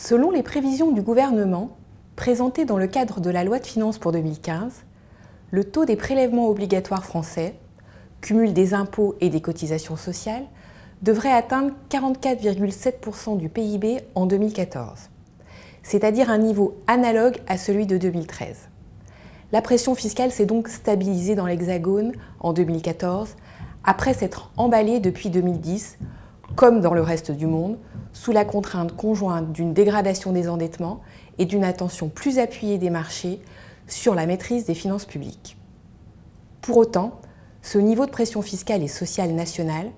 Selon les prévisions du gouvernement, présentées dans le cadre de la loi de finances pour 2015, le taux des prélèvements obligatoires français, cumul des impôts et des cotisations sociales, devrait atteindre 44,7% du PIB en 2014, c'est-à-dire un niveau analogue à celui de 2013. La pression fiscale s'est donc stabilisée dans l'Hexagone en 2014, après s'être emballée depuis 2010, comme dans le reste du monde, sous la contrainte conjointe d'une dégradation des endettements et d'une attention plus appuyée des marchés sur la maîtrise des finances publiques. Pour autant, ce niveau de pression fiscale et sociale nationale,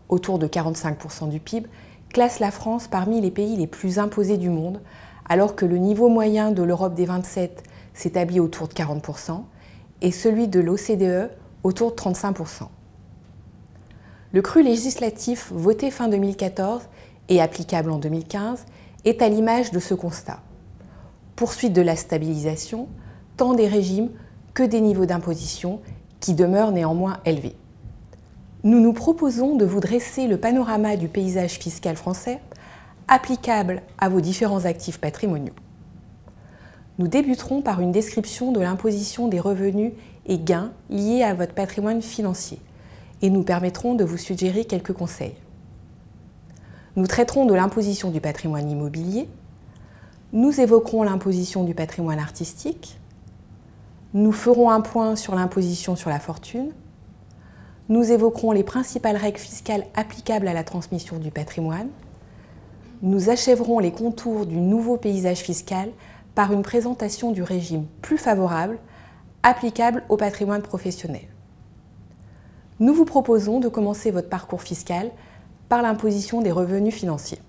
autour de 45% du PIB, classe la France parmi les pays les plus imposés du monde, alors que le niveau moyen de l'Europe des 27 s'établit autour de 40% et celui de l'OCDE autour de 35%. Le cru législatif voté fin 2014 et applicable en 2015 est à l'image de ce constat. Poursuite de la stabilisation, tant des régimes que des niveaux d'imposition qui demeurent néanmoins élevés. Nous nous proposons de vous dresser le panorama du paysage fiscal français applicable à vos différents actifs patrimoniaux. Nous débuterons par une description de l'imposition des revenus et gains liés à votre patrimoine financier et nous permettrons de vous suggérer quelques conseils. Nous traiterons de l'imposition du patrimoine immobilier, nous évoquerons l'imposition du patrimoine artistique, nous ferons un point sur l'imposition sur la fortune, nous évoquerons les principales règles fiscales applicables à la transmission du patrimoine, nous achèverons les contours du nouveau paysage fiscal par une présentation du régime plus favorable applicable au patrimoine professionnel. Nous vous proposons de commencer votre parcours fiscal par l'imposition des revenus financiers.